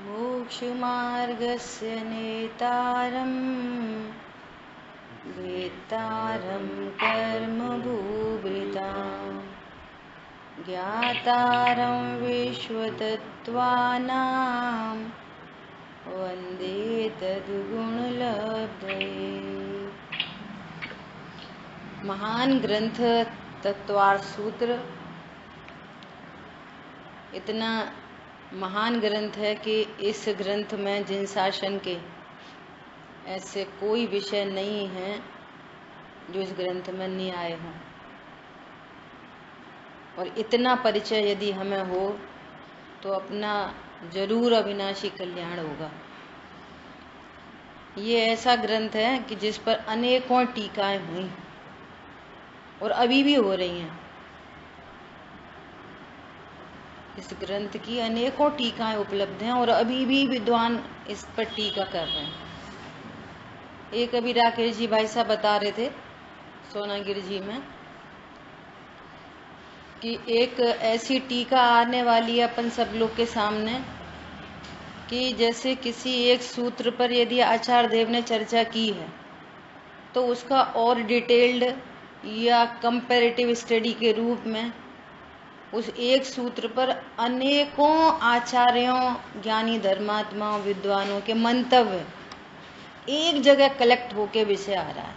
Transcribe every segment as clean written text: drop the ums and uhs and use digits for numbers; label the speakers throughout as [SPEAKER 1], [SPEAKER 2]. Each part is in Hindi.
[SPEAKER 1] मोक्षमार्गस्य नेतारं वेत्तारं कर्मभूभृतां ज्ञातारं विश्वतत्त्वानां वन्दे तद्गुणलब्धये। महान ग्रंथ तत्वार्थ सूत्र इतना महान ग्रंथ है कि इस ग्रंथ में जिन शासन के ऐसे कोई विषय नहीं है जो इस ग्रंथ में नहीं आए हों। और इतना परिचय यदि हमें हो तो अपना जरूर अविनाशी कल्याण होगा। ये ऐसा ग्रंथ है कि जिस पर अनेकों टीकाएं हुई और अभी भी हो रही हैं। इस ग्रंथ की अनेकों टीकाएं उपलब्ध हैं और अभी भी विद्वान इस पर टीका कर रहे हैं। एक अभी राकेश जी भाई साहब बता रहे थे सोनागिर जी में कि एक ऐसी टीका आने वाली है अपन सब लोग के सामने कि जैसे किसी एक सूत्र पर यदि आचार्य देव ने चर्चा की है तो उसका और डिटेल्ड या कंपैरेटिव स्टडी के रूप में उस एक सूत्र पर अनेकों आचार्यों, ज्ञानी धर्मात्माओं, विद्वानों के मंतव्य एक जगह कलेक्ट होके विषय आ रहा है।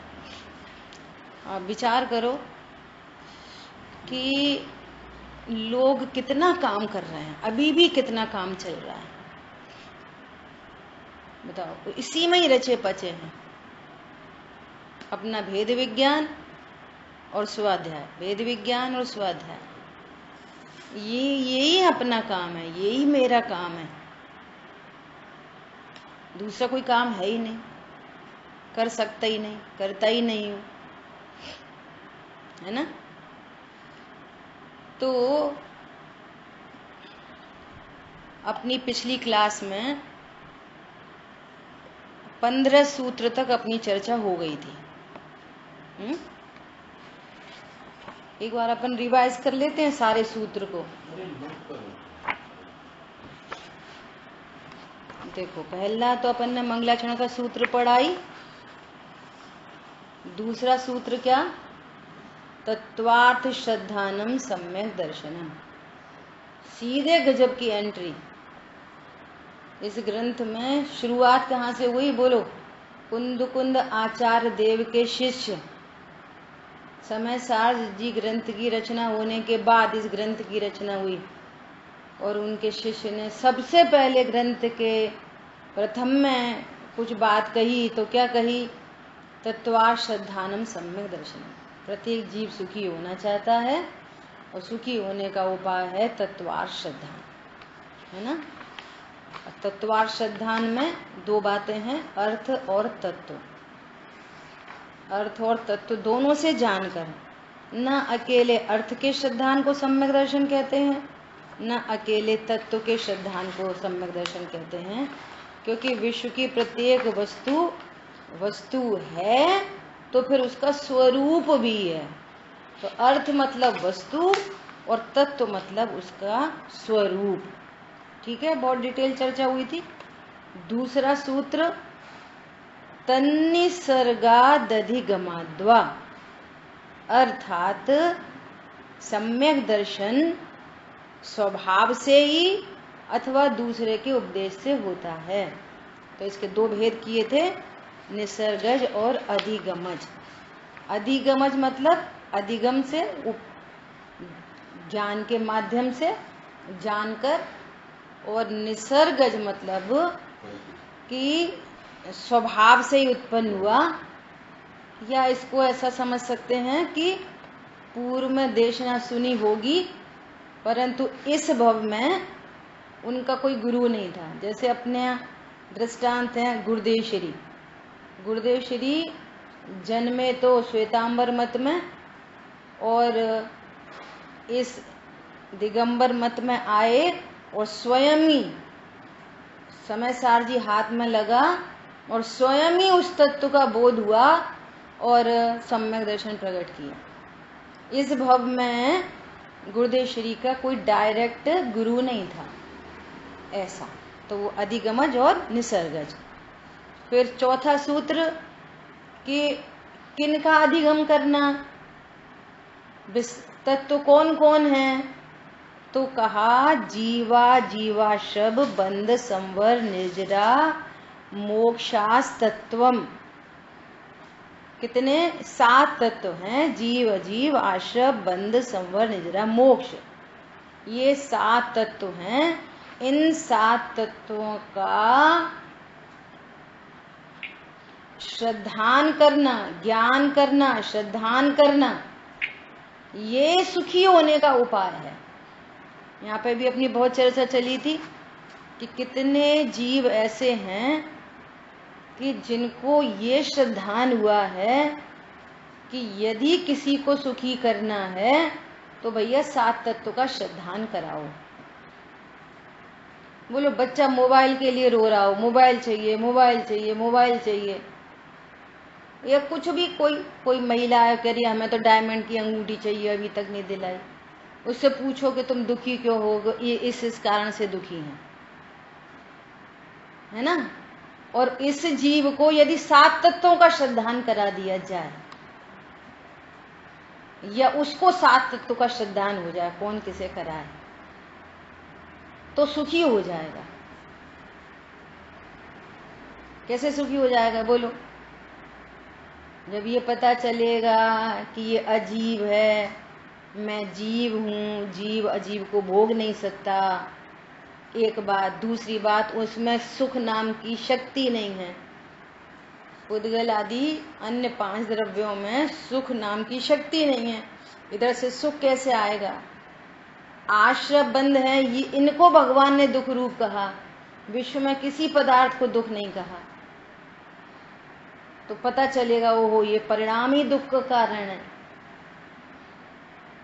[SPEAKER 1] आप विचार करो कि लोग कितना काम कर रहे हैं, अभी भी कितना काम चल रहा है। बताओ, इसी में ही रचे पचे हैं। अपना भेद विज्ञान और स्वाध्याय, भेद विज्ञान और स्वाध्याय, यही अपना काम है, यही मेरा काम है। दूसरा कोई काम है ही नहीं, कर सकता ही नहीं, करता ही नहीं हूं, है ना। तो अपनी पिछली क्लास में 15 सूत्र तक अपनी चर्चा हो गई थी। एक बार अपन रिवाइज कर लेते हैं सारे सूत्र को। देखो, पहला तो अपन ने मंगलाचरण का सूत्र पढ़ाई। दूसरा सूत्र क्या? तत्वार्थ श्रद्धानम सम्यक दर्शनम। सीधे गजब की एंट्री। इस ग्रंथ में शुरुआत कहाँ से हुई बोलो? कुंद आचार्य देव के शिष्य समय सार जी ग्रंथ की रचना होने के बाद इस ग्रंथ की रचना हुई और उनके शिष्य ने सबसे पहले ग्रंथ के प्रथम में कुछ बात कही। तो क्या कही? तत्वार्थ श्रद्धानम सम्यक दर्शनम। प्रत्येक जीव सुखी होना चाहता है और सुखी होने का उपाय है तत्वार्थ श्रद्धा, है ना। तत्वार्थ श्रद्धान में दो बातें हैं, अर्थ और तत्व। अर्थ और तत्व दोनों से जानकर, न अकेले अर्थ के श्रद्धान को सम्यक दर्शन कहते हैं, न अकेले तत्व के श्रद्धान को सम्यक दर्शन कहते हैं, क्योंकि विश्व की प्रत्येक वस्तु है तो फिर उसका स्वरूप भी है। तो अर्थ मतलब वस्तु और तत्व मतलब उसका स्वरूप। ठीक है, बहुत डिटेल चर्चा हुई थी। दूसरा सूत्र तन्निसर्गादधिगमाद्वा, अर्थात सम्यक दर्शन स्वभाव से ही अथवा दूसरे के उपदेश से होता है। तो इसके दो भेद किए थे, निसर्गज और अधिगमज। अधिगमज मतलब अधिगम से, ज्ञान के माध्यम से जानकर, और निसर्गज मतलब कि स्वभाव से ही उत्पन्न हुआ। या इसको ऐसा समझ सकते हैं कि पूर्व में देशना सुनी होगी परंतु इस भव में उनका कोई गुरु नहीं था। जैसे अपने दृष्टांत हैं गुरुदेव श्री। गुरुदेव श्री जन्मे तो श्वेतांबर मत में और इस दिगंबर मत में आए और स्वयं ही समय सार जी हाथ में लगा और स्वयं ही उस तत्व का बोध हुआ और सम्यक दर्शन प्रकट किया। इस भव में गुरुदेव श्री का कोई डायरेक्ट गुरु नहीं था ऐसा। तो वो अधिगमज और निसर्गज। फिर चौथा सूत्र कि किनका अधिगम करना, तत्व कौन कौन है, तो कहा जीवा जीवाशब बंध संवर निर्जरा मोक्षास तत्वम। कितने? 7 तत्व हैं, जीव अजीव आश्रब बंध संवर निर्जरा मोक्ष। ये 7 तत्व हैं। इन 7 तत्वों का श्रद्धान करना, ज्ञान करना, श्रद्धान करना, ये सुखी होने का उपाय है। यहाँ पे भी अपनी बहुत चर्चा चली थी कि कितने जीव ऐसे हैं कि जिनको ये श्रद्धान हुआ है कि यदि किसी को सुखी करना है तो भैया 7 तत्व का श्रद्धान कराओ। बोलो बच्चा मोबाइल के लिए रो रहा हो, मोबाइल चाहिए, मोबाइल चाहिए, मोबाइल चाहिए, या कुछ भी, कोई महिला है कह रही है हमें तो डायमंड की अंगूठी चाहिए, अभी तक नहीं दिलाई, उससे पूछो कि तुम दुखी क्यों हो, ये इस कारण से दुखी हैं, है ना। और इस जीव को यदि 7 तत्वों का श्रद्धान करा दिया जाए या उसको 7 तत्वों का श्रद्धान हो जाए, कौन किसे कराए, तो सुखी हो जाएगा। कैसे सुखी हो जाएगा बोलो? जब ये पता चलेगा कि ये अजीब है, मैं जीव हूँ, जीव अजीब को भोग नहीं सकता, एक बात। दूसरी बात, उसमें सुख नाम की शक्ति नहीं है। पुद्गल आदि अन्य 5 द्रव्यों में सुख नाम की शक्ति नहीं है। इधर से सुख कैसे आएगा? आश्रय बंध है, ये इनको भगवान ने दुख रूप कहा, विश्व में किसी पदार्थ को दुख नहीं कहा। तो पता चलेगा ओहो ये परिणाम ही दुख का कारण है।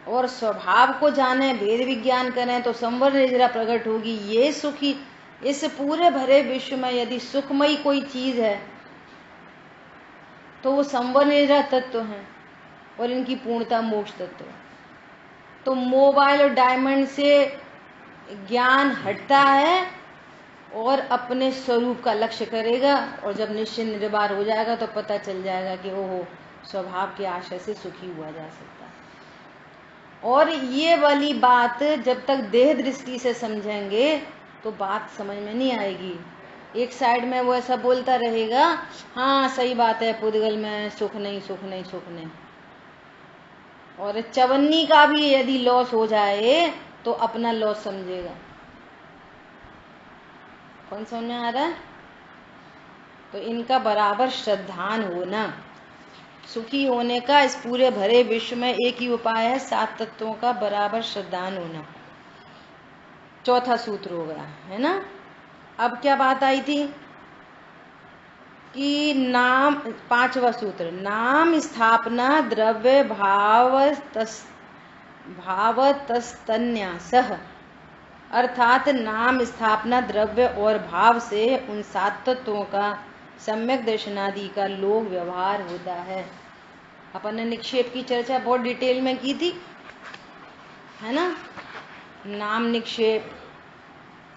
[SPEAKER 1] और स्वभाव को जाने, भेद विज्ञान करें तो संवर निर्जरा प्रकट होगी। ये सुखी, इस पूरे भरे विश्व में यदि सुखमयी कोई चीज है तो वो संवर निर्जरा तत्व है और इनकी पूर्णता मोक्ष तत्व है। तो मोबाइल और डायमंड से ज्ञान हटता है और अपने स्वरूप का लक्ष्य करेगा, और जब निश्चय निर्वार हो जाएगा तो पता चल जाएगा कि ओहो स्वभाव के आशय से सुखी हुआ जा सकता है। और ये वाली बात जब तक देह दृष्टि से समझेंगे तो बात समझ में नहीं आएगी। एक साइड में वो ऐसा बोलता रहेगा, हाँ सही बात है, पुद्गल में सुख नहीं, सुख नहीं, सुख नहीं। और चवन्नी का भी यदि लॉस हो जाए तो अपना लॉस समझेगा। कौन समझ में आ रहा है? तो इनका बराबर श्रद्धान होना, सुखी होने का इस पूरे भरे विश्व में एक ही उपाय है, 7 तत्वों का बराबर श्रद्धान होना। चौथा सूत्र हो गया, है ना। अब क्या बात आई थी कि नाम, 5वां सूत्र, नाम स्थापना द्रव्य भावतस्तन्यासः, अर्थात नाम स्थापना द्रव्य और भाव से उन 7 तत्वों का सम्यक दर्शनादि का लोक व्यवहार होता है। अपन ने निक्षेप की चर्चा बहुत डिटेल में की थी, है ना। नाम निक्षेप,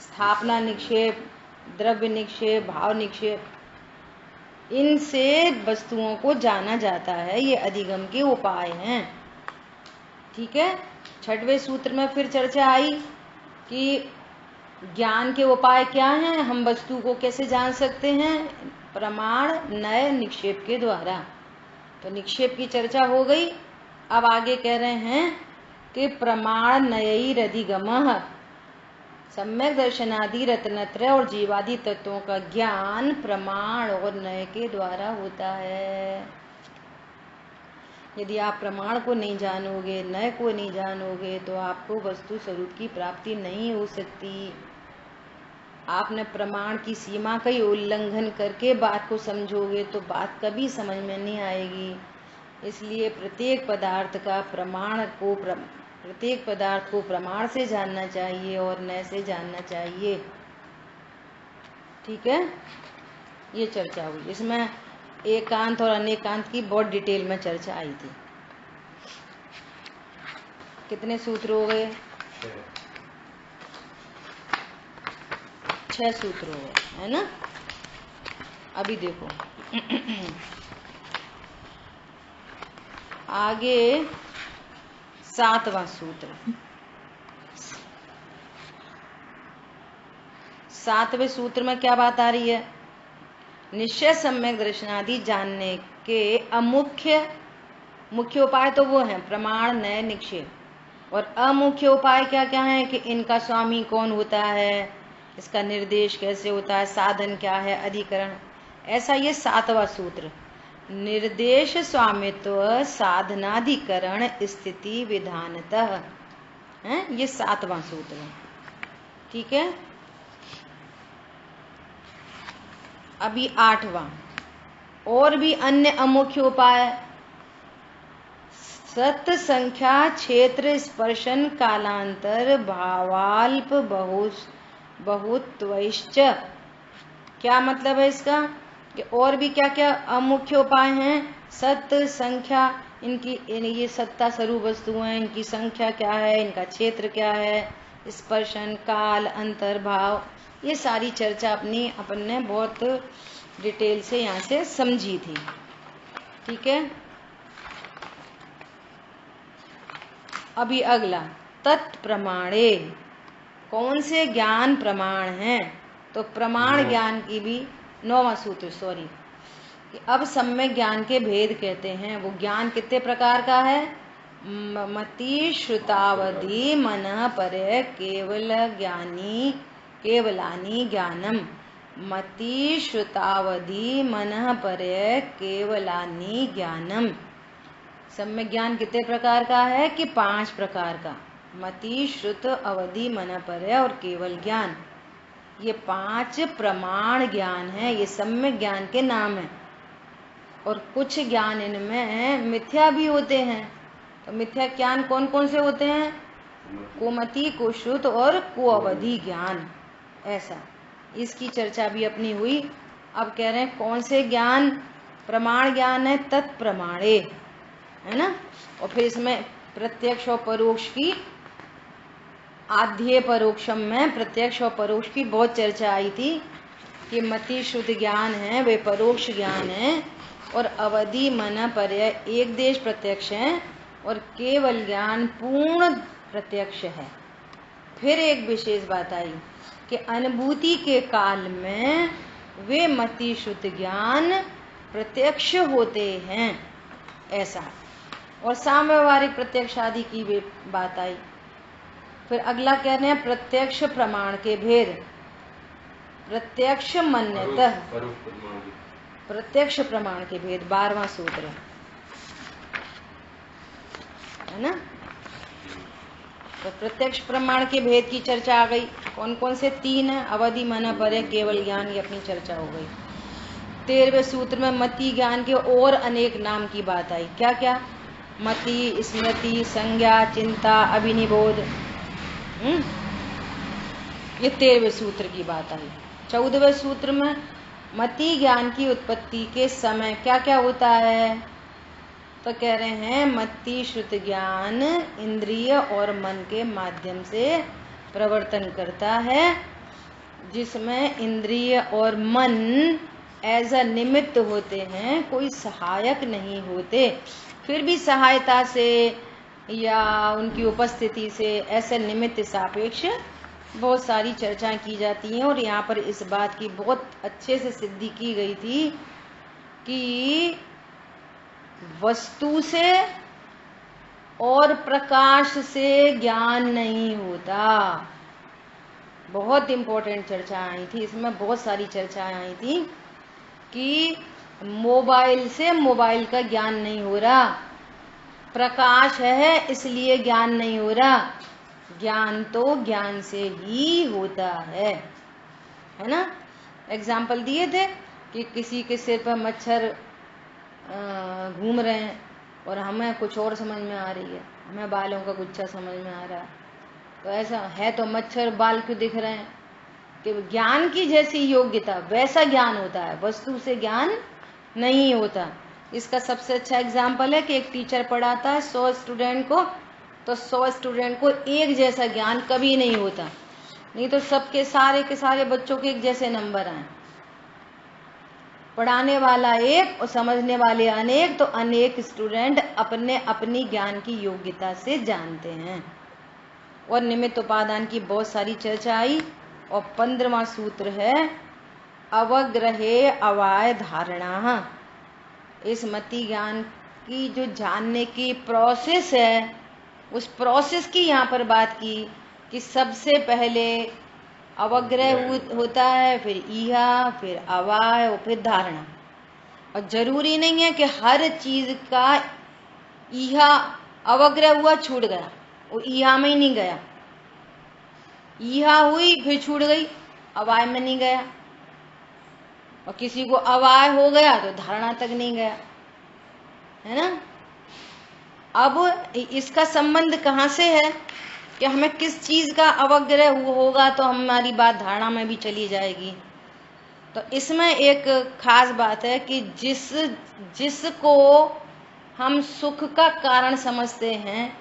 [SPEAKER 1] स्थापना निक्षेप, द्रव्य निक्षेप, भाव निक्षेप, इनसे वस्तुओं को जाना जाता है, ये अधिगम के उपाय हैं। ठीक है। 6वें सूत्र में फिर चर्चा आई कि ज्ञान के उपाय क्या हैं, हम वस्तु को कैसे जान सकते हैं, प्रमाण नय निक्षेप के द्वारा। तो निक्षेप की चर्चा हो गई। अब आगे कह रहे हैं कि प्रमाण नयैरधिगमः, सम्यक दर्शनादि रत्नत्रय और जीवादि तत्वों का ज्ञान प्रमाण और नय के द्वारा होता है। यदि आप प्रमाण को नहीं जानोगे, नय को नहीं जानोगे, तो आपको वस्तु स्वरूप की प्राप्ति नहीं हो सकती। आपने प्रमाण की सीमा का ही उल्लंघन करके बात को समझोगे तो बात कभी समझ में नहीं आएगी। इसलिए प्रत्येक पदार्थ को प्रमाण से जानना चाहिए और नय से जानना चाहिए। ठीक है, ये चर्चा हुई। इसमें एकांत और अनेकांत की बहुत डिटेल में चर्चा आई थी। कितने सूत्र हो गए? 6 सूत्र हो गए, है ना। अभी देखो आगे 7वां सूत्र। 7वें सूत्र में क्या बात आ रही है? निश्चय सम्यक दर्शनादि जानने के मुख्य उपाय तो वो हैं प्रमाण, नय, निश्चय। और अमुख्य उपाय क्या क्या है कि इनका स्वामी कौन होता है, इसका निर्देश कैसे होता है, साधन क्या है, अधिकरण। ऐसा ये 7वां सूत्र, निर्देश स्वामित्व साधनाधिकरण स्थिति विधानतः है, ये 7वां सूत्र है। ठीक है। अभी 8वां, और भी अन्य अमुख्य उपाय, सत संख्या क्षेत्र स्पर्शन कालांतर भावाल्प बहुत्वश्च। क्या मतलब है इसका कि और भी क्या क्या अमुख्य उपाय हैं? सत संख्या, इनकी ये सत्ता स्वरूप वस्तुएं हैं, इनकी संख्या क्या है, इनका क्षेत्र क्या है, स्पर्शन, काल, अंतर, भाव, ये सारी चर्चा अपन ने बहुत डिटेल से यहाँ से समझी थी। ठीक है। अभी अगला तत्प्रमाणे, कौन से ज्ञान प्रमाण हैं? तो प्रमाण ज्ञान की भी 9वां सूत्र, सॉरी, अब सम्यक ज्ञान के भेद कहते हैं। वो ज्ञान कितने प्रकार का है? मति श्रुतावधि मन परे केवलानी ज्ञानम। मति श्रुतावधि मन परे केवलानी ज्ञानम। सम्यक ज्ञान कितने प्रकार का है? कि 5 प्रकार का। मति, श्रुत, अवधि, मन परय और केवल ज्ञान, ये 5 प्रमाण ज्ञान है, ये सम्यक ज्ञान के नाम है। और कुछ ज्ञान इनमें मिथ्या भी होते हैं। तो मिथ्या ज्ञान कौन कौन से होते हैं? कुमति, कुश्रुत और कुअवधि ज्ञान। ऐसा इसकी चर्चा भी अपनी हुई। अब कह रहे हैं कौन से ज्ञान प्रमाण ज्ञान है? तत्प्रमाणे, है ना। और फिर इसमें प्रत्यक्ष और परोक्ष की, आद्य परोक्षम में प्रत्यक्ष और परोक्ष की बहुत चर्चा आई थी कि मति शुद्ध ज्ञान है वे परोक्ष ज्ञान है, और अवधि मन पर्य एक देश प्रत्यक्ष है, और केवल ज्ञान पूर्ण प्रत्यक्ष है। फिर एक विशेष बात आई कि अनुभूति के काल में वे मति शुद्ध ज्ञान प्रत्यक्ष होते हैं, ऐसा। और साम्यवहारिक प्रत्यक्ष आदि की भी बात आई। फिर अगला कह रहे हैं प्रत्यक्ष प्रमाण के भेद। प्रत्यक्ष मन्यतः, प्रत्यक्ष प्रमाण के भेद 12वां सूत्र है ना। तो प्रत्यक्ष प्रमाण के भेद की चर्चा आ गई। कौन कौन से? 3 है, अवधि, मन परय, केवल ज्ञान, ये अपनी चर्चा हो गई। 13वें सूत्र में मति ज्ञान के और अनेक नाम की बात आई। क्या क्या? मति, स्मृति, संज्ञा, चिंता, अभिनिबोध। ये 13वें सूत्र की बात आई। 14वें सूत्र में मति ज्ञान की उत्पत्ति के समय क्या क्या होता है? तो कह रहे हैं मति श्रुत ज्ञान इंद्रिय और मन के माध्यम से प्रवर्तन करता है, जिसमें इंद्रिय और मन एज अ निमित्त होते हैं, कोई सहायक नहीं होते। फिर भी सहायता से या उनकी उपस्थिति से ऐसे निमित्त सापेक्ष बहुत सारी चर्चाएं की जाती हैं। और यहाँ पर इस बात की बहुत अच्छे से सिद्धि की गई थी कि वस्तु से और प्रकाश से ज्ञान नहीं होता। बहुत इंपॉर्टेंट चर्चा आई थी इसमें, बहुत सारी चर्चाएं आई थी कि मोबाइल से मोबाइल का ज्ञान नहीं हो रहा, प्रकाश है इसलिए ज्ञान नहीं हो रहा। ज्ञान तो ज्ञान से ही होता है ना। एग्जाम्पल दिए थे कि किसी के सिर पर मच्छर घूम रहे हैं और हमें कुछ और समझ में आ रही है, हमें बालों का गुच्छा समझ में आ रहा है। तो ऐसा है तो मच्छर बाल क्यों दिख रहे हैं? कि ज्ञान की जैसी योग्यता वैसा ज्ञान होता है, वस्तु से ज्ञान नहीं होता। इसका सबसे अच्छा एग्जाम्पल है कि एक टीचर पढ़ाता है 100 स्टूडेंट को, तो 100 स्टूडेंट को एक जैसा ज्ञान कभी नहीं होता। नहीं तो सबके सारे के सारे बच्चों के एक जैसे नंबर आए। पढ़ाने वाला एक और समझने वाले अनेक, तो अनेक स्टूडेंट अपने अपनी ज्ञान की योग्यता से जानते हैं। और निमित्त उपादान की बहुत सारी चर्चा आई। और 15वां सूत्र है अवग्रहे अवाय धारणा। इस मति ज्ञान की जो जानने की प्रोसेस है, उस प्रोसेस की यहाँ पर बात की कि सबसे पहले अवग्रह होता है, फिर ईहा, फिर अवाय और फिर धारणा। और जरूरी नहीं है कि हर चीज का ईहा अवग्रह हुआ छूट गया, वो ईहा में ही नहीं गया। ईहा हुई फिर छूट गई, अवाय में नहीं गया। और किसी को अवाय हो गया तो धारणा तक नहीं गया, है ना। अब इसका संबंध कहाँ से है कि हमें किस चीज का अवग्रह होगा तो हमारी बात धारणा में भी चली जाएगी। तो इसमें एक खास बात है कि जिसको हम सुख का कारण समझते हैं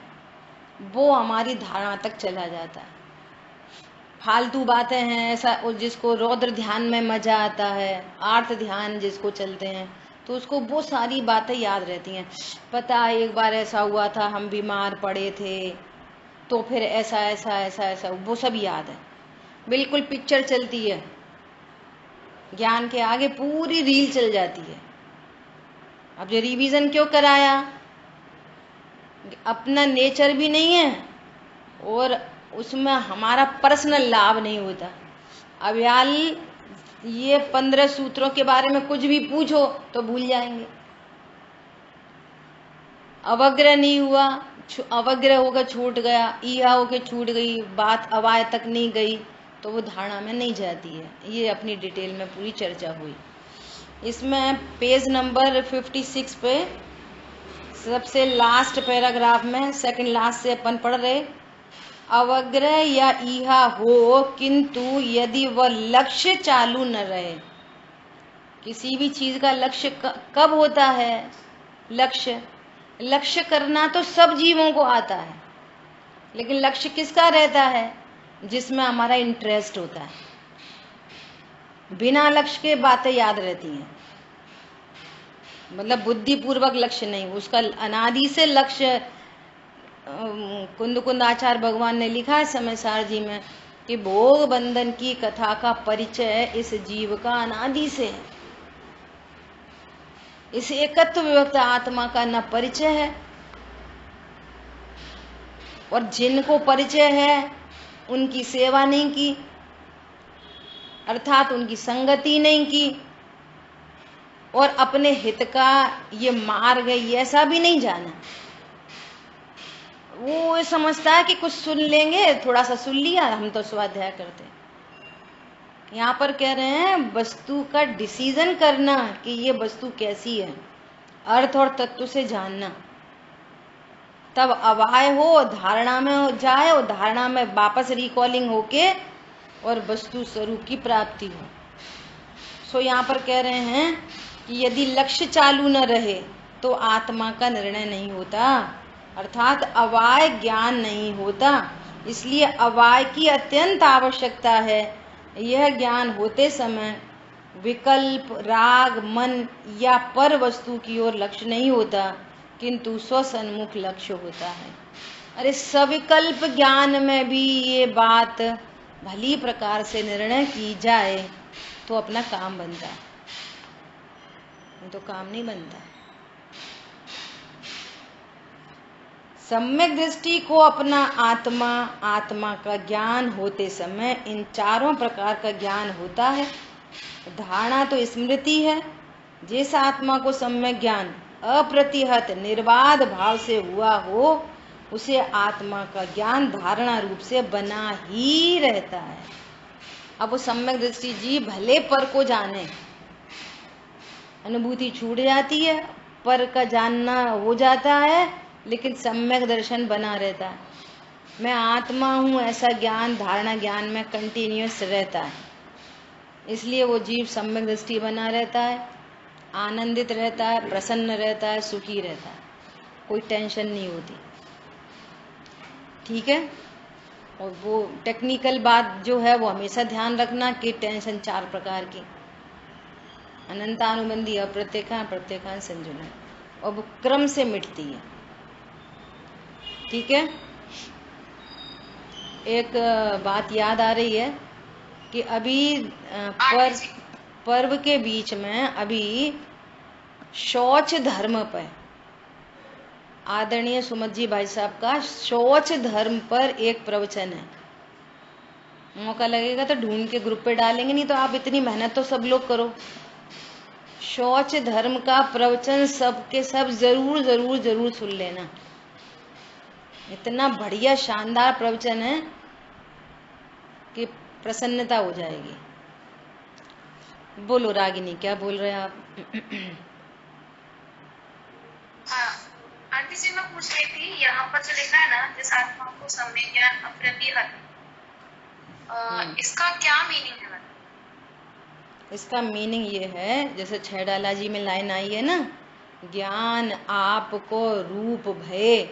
[SPEAKER 1] वो हमारी धारणा तक चला जाता है। फालतू बातें हैं ऐसा, जिसको रौद्र ध्यान में मजा आता है, आर्त ध्यान जिसको चलते हैं, तो उसको वो सारी बातें याद रहती हैं। पता है एक बार ऐसा हुआ था, हम बीमार पड़े थे, तो फिर ऐसा ऐसा ऐसा ऐसा, वो सब याद है। बिल्कुल पिक्चर चलती है, ज्ञान के आगे पूरी रील चल जाती है। अब ये रिवीजन क्यों कराया? अपना नेचर भी नहीं है और उसमें हमारा पर्सनल लाभ नहीं होता। अब यार ये 15 सूत्रों के बारे में कुछ भी पूछो तो भूल जाएंगे। अवग्रह नहीं हुआ, अवग्रह होकर छूट गया, ईहा होकर छूट गई, बात अवाय तक नहीं गई, तो वो धारणा में नहीं जाती है। ये अपनी डिटेल में पूरी चर्चा हुई। इसमें पेज नंबर 56 पे सबसे लास्ट पैराग्राफ में सेकंड लास्ट से अपन पढ़ रहे, अवग्रह या ईहा हो किंतु यदि वह लक्ष्य चालू न रहे। किसी भी चीज का लक्ष्य कब होता है? लक्ष्य करना तो सब जीवों को आता है, लेकिन लक्ष्य किसका रहता है? जिसमें हमारा इंटरेस्ट होता है। बिना लक्ष्य के बातें याद रहती हैं, मतलब बुद्धिपूर्वक लक्ष्य नहीं, उसका अनादि से लक्ष्य। कुंद आचार्य भगवान ने लिखा है समय सार जी में कि भोग बंधन की कथा का परिचय इस जीव का अनादि से है। इस एकत्व विभक्त आत्मा का न परिचय है, और जिनको परिचय है उनकी सेवा नहीं की, अर्थात उनकी संगति नहीं की, और अपने हित का ये मार्ग ये ऐसा भी नहीं जाना। वो समझता है कि कुछ सुन लेंगे, थोड़ा सा सुन लिया, हम तो स्वाध्याय करते। यहाँ पर कह रहे हैं वस्तु का डिसीजन करना कि ये वस्तु कैसी है, अर्थ और तत्व से जानना, तब अवाय हो, धारणा में हो जाए, और धारणा में वापस रिकॉलिंग होके और वस्तु स्वरूप की प्राप्ति हो। सो यहाँ पर कह रहे हैं कि यदि लक्ष्य चालू न रहे तो आत्मा का निर्णय नहीं होता, अर्थात अवाय ज्ञान नहीं होता। इसलिए अवाय की अत्यंत आवश्यकता है। यह ज्ञान होते समय विकल्प, राग, मन या पर वस्तु की ओर लक्ष्य नहीं होता, किंतु स्वसन्मुख लक्ष्य होता है। अरे सविकल्प ज्ञान में भी ये बात भली प्रकार से निर्णय की जाए तो अपना काम बनता है, तो काम नहीं बनता। सम्यक दृष्टि को अपना आत्मा का ज्ञान होते समय इन चारों प्रकार का ज्ञान होता है। धारणा तो स्मृति है। जिस आत्मा को सम्यक ज्ञान अप्रतिहत निर्बाध भाव से हुआ हो, उसे आत्मा का ज्ञान धारणा रूप से बना ही रहता है। अब वो सम्यक दृष्टि जी भले पर को जाने, अनुभूति छूट जाती है, पर का जानना हो जाता है, लेकिन सम्यक दर्शन बना रहता है। मैं आत्मा हूँ ऐसा ज्ञान धारणा ज्ञान में कंटिन्यूअस रहता है। इसलिए वो जीव सम्यक दृष्टि बना रहता है, आनंदित रहता है, प्रसन्न रहता है, सुखी रहता है, कोई टेंशन नहीं होती। ठीक है। और वो टेक्निकल बात जो है वो हमेशा ध्यान रखना कि टेंशन 4 प्रकार की, अनंतानुबंधी, अप्रत्येका, प्रत्येका, संजुना, और वो क्रम से मिटती है। ठीक है। एक बात याद आ रही है कि अभी पर्व के बीच में अभी शौच धर्म पर आदरणीय सुमत जी भाई साहब का शौच धर्म पर एक प्रवचन है। मौका लगेगा तो ढूंढ के ग्रुप पे डालेंगे, नहीं तो आप इतनी मेहनत तो सब लोग करो। शौच धर्म का प्रवचन सबके सब जरूर जरूर जरूर सुन लेना। इतना बढ़िया शानदार प्रवचन है कि प्रसन्नता हो जाएगी। बोलो रागिनी, क्या बोल रहे हैं आप?
[SPEAKER 2] आंटी जी मैं पूछ रही थी, यहाँ पर जो लिखा है ना, जिस आत्मा को सम्यक ज्ञान अप्रतिहत, इसका क्या मीनिंग है?
[SPEAKER 1] इसका मीनिंग ये है, जैसे 6 डाला जी में लाइन आई है ना, ज्ञान आपको रूप भय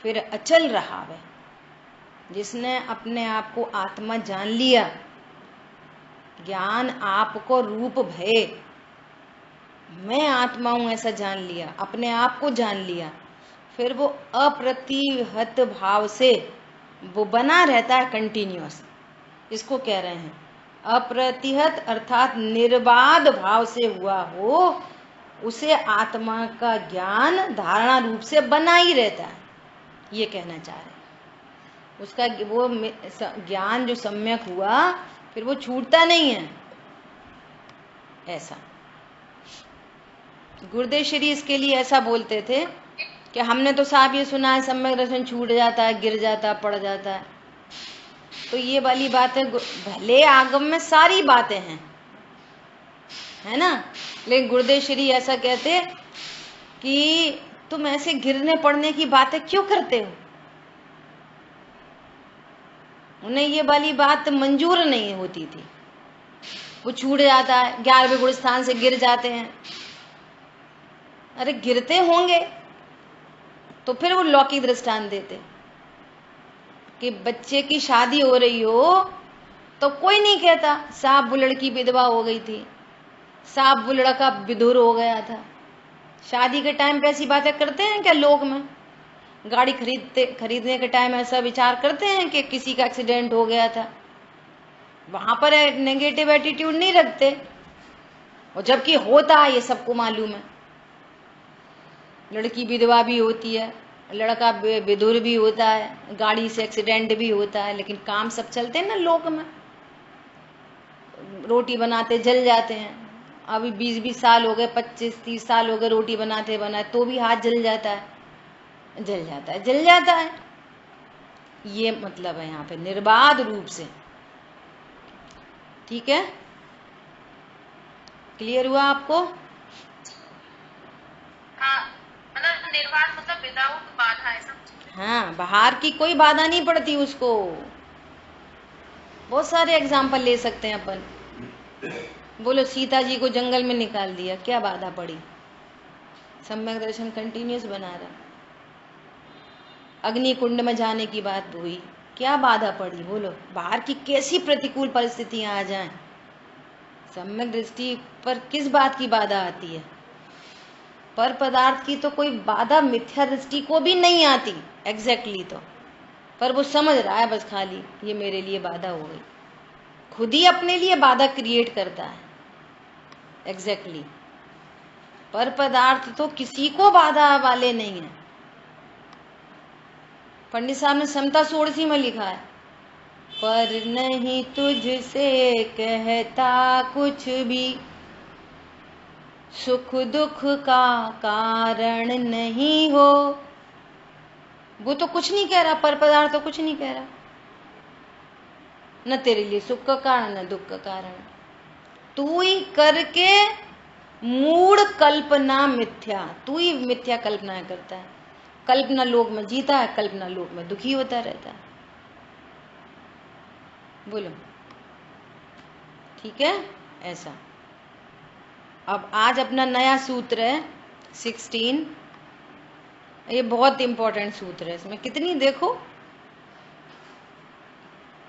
[SPEAKER 1] फिर अचल रहावे। जिसने अपने आप को आत्मा जान लिया, ज्ञान आपको रूप भय, मैं आत्मा हूं ऐसा जान लिया, अपने आप को जान लिया, फिर वो अप्रतिहत भाव से वो बना रहता है कंटिन्यूअस। इसको कह रहे हैं अप्रतिहत, अर्थात निर्बाध भाव से हुआ हो, उसे आत्मा का ज्ञान धारणा रूप से बना ही रहता है, ये कहना चाह रहे हैं। उसका वो ज्ञान जो सम्यक हुआ फिर वो छूटता नहीं है। ऐसा गुरुदेव श्री इसके लिए ऐसा बोलते थे कि हमने तो साहब ये सुना है सम्यक दर्शन छूट जाता है, गिर जाता है, पड़ जाता है। तो ये वाली बात है, भले आगम में सारी बातें हैं, है ना, लेकिन गुरुदेव श्री ऐसा कहते कि तुम ऐसे गिरने पड़ने की बातें क्यों करते हो। उन्हें ये वाली बात मंजूर नहीं होती थी। वो छूट जाता है, 11वें गुण स्थान से गिर जाते हैं। अरे गिरते होंगे तो फिर वो लौकिक दृष्टांत देते कि बच्चे की शादी हो रही हो तो कोई नहीं कहता साहब वो लड़की विधवा हो गई थी, साहब वो लड़का विधुर हो गया था। शादी के टाइम पे ऐसी बातें करते हैं क्या लोग में? गाड़ी खरीदने के टाइम ऐसा विचार करते हैं कि किसी का एक्सीडेंट हो गया था? वहां पर नेगेटिव एटीट्यूड नहीं रखते, और जबकि होता है, ये सबको मालूम है। लड़की विधवा भी होती है, लड़का विधुर भी होता है, गाड़ी से एक्सीडेंट भी होता है, लेकिन काम सब चलते हैं ना लोक में। रोटी बनाते जल जाते हैं, अभी 20-20 साल हो गए, 25-30 साल हो गए रोटी बनाते बनाते, तो भी हाथ जल जाता है, जल जाता है, जल जाता है। ये मतलब है यहाँ पे निर्बाध रूप से। ठीक है, क्लियर हुआ आपको?
[SPEAKER 2] हाँ, मतलब निर्बाध मतलब विदाउट बाधा, ऐसा?
[SPEAKER 1] हाँ, बाहर की कोई बाधा नहीं पड़ती उसको। बहुत सारे एग्जाम्पल ले सकते हैं अपन। बोलो सीता जी को जंगल में निकाल दिया, क्या बाधा पड़ी? सम्यक दर्शन कंटिन्यूस बना रहा। अग्नि कुंड में जाने की बात हुई, क्या बाधा पड़ी? बोलो, बाहर की कैसी प्रतिकूल परिस्थितियां आ जाएं, सम्यक दृष्टि पर किस बात की बाधा आती है? पर पदार्थ की तो कोई बाधा मिथ्या दृष्टि को भी नहीं आती एग्जैक्टली तो, पर वो समझ रहा है बस खाली ये मेरे लिए बाधा हो गई। खुद ही अपने लिए बाधा क्रिएट करता है एग्जैक्टली। पर पदार्थ तो किसी को बाधा वाले नहीं है। पंडित साहब ने समता षोडशी में लिखा है, पर नहीं तुझसे कहता कुछ भी, सुख दुख का कारण नहीं हो। वो तो कुछ नहीं कह रहा, पर पदार्थ तो कुछ नहीं कह रहा, न तेरे लिए सुख का कारण न दुख का कारण। तू ही करके मूड कल्पना मिथ्या, तू ही मिथ्या कल्पना करता है। कल्पना लोक में जीता है, कल्पना लोक में दुखी होता रहता है। बोलो, ठीक है? ऐसा। अब आज अपना नया सूत्र है 16। ये बहुत इंपॉर्टेंट सूत्र है। इसमें कितनी देखो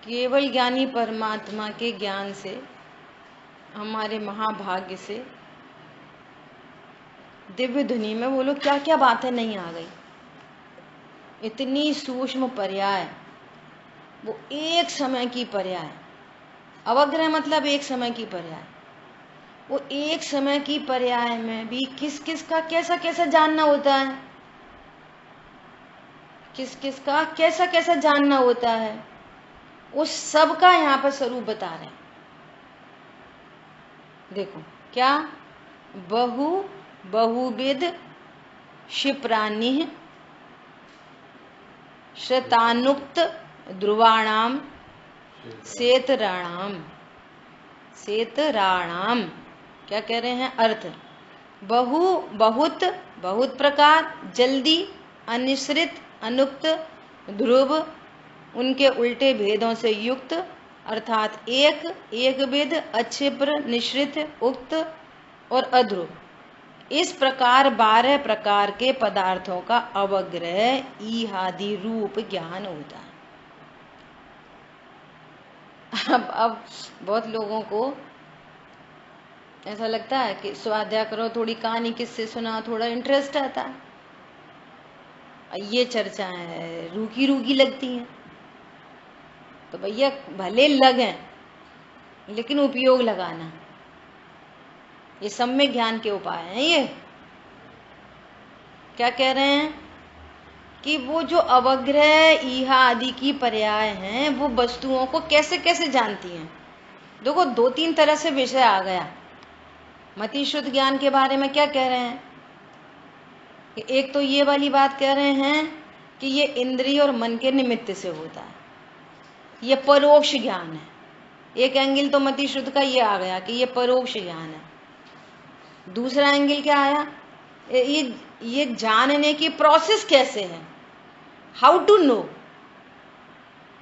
[SPEAKER 1] केवल ज्ञानी परमात्मा के ज्ञान से, हमारे महाभाग्य से दिव्य धुनी में बोलो क्या क्या बातें नहीं आ गई। इतनी सूक्ष्म पर्याय, वो एक समय की पर्याय। अवग्रह मतलब एक समय की पर्याय। वो एक समय की पर्याय में भी किस किस का कैसा कैसा जानना होता है, किस किस का कैसा कैसा जानना होता है, उस सब का यहाँ पर स्वरूप बता रहे हैं। देखो क्या, बहुविध क्षिप्राणि शतानुक्त ध्रुवाणाम सेतराणाम। क्या कह रहे हैं अर्थ? बहुत प्रकार, जल्दी, अनिश्रित, अनुक्त, ध्रुव, उनके उल्टे भेदों से युक्त, अर्थात एक विध, अक्षिप्र, निश्रित, उक्त और अध्रुव। इस प्रकार 12 प्रकार के पदार्थों का अवग्रह ईहादि रूप ज्ञान होता है। अब बहुत लोगों को ऐसा लगता है कि स्वाध्याय करो, थोड़ी कहानी किससे सुना, थोड़ा इंटरेस्ट आता है। ये चर्चाएं रूकी रूकी लगती हैं, तो भैया भले लगें लेकिन उपयोग लगाना। ये सम्यक ज्ञान के उपाय हैं। ये क्या कह रहे हैं कि वो जो अवग्रह ईहा आदि की पर्याय हैं, वो वस्तुओं को कैसे कैसे जानती हैं। देखो 2-3 तरह से विषय आ गया। मति शुद्ध ज्ञान के बारे में क्या कह रहे हैं कि एक तो ये वाली बात कह रहे हैं कि ये इंद्रिय और मन के निमित्त से होता है, ये परोक्ष ज्ञान है। एक एंगल तो मति शुद्ध का ये आ गया कि ये परोक्ष ज्ञान है। दूसरा एंगल क्या आया, ये जानने की प्रोसेस कैसे है, हाउ टू नो।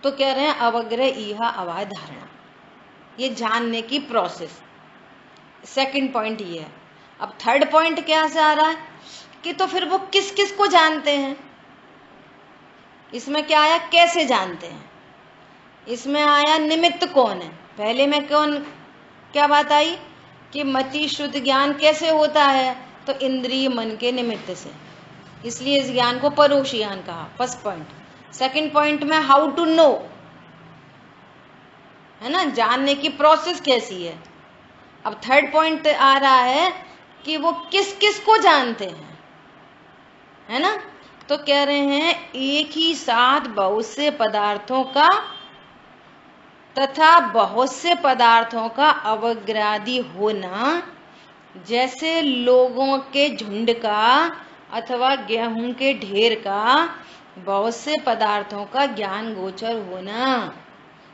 [SPEAKER 1] तो कह रहे हैं अवग्रह ईहा अवाय धारणा, ये जानने की प्रोसेस। सेकंड पॉइंट ये है। अब थर्ड पॉइंट क्या से आ रहा है कि तो फिर वो किस किस को जानते हैं। इसमें क्या आया, कैसे जानते हैं। इसमें आया निमित्त कौन है। पहले में क्या बात आई कि मति शुद्ध ज्ञान कैसे होता है, तो इंद्रिय मन के निमित्त से, इसलिए इस ज्ञान को परोक्ष ज्ञान कहा। First point. सेकंड पॉइंट में हाउ टू नो, है ना, जानने की प्रोसेस कैसी है। अब थर्ड पॉइंट आ रहा है कि वो किस किस को जानते हैं, है ना। तो कह रहे हैं एक ही साथ बहुत से पदार्थों का तथा बहुत से पदार्थों का अवग्रादी होना, जैसे लोगों के झुंड का अथवा गेहूं के ढेर का बहुत से पदार्थों का ज्ञान गोचर होना।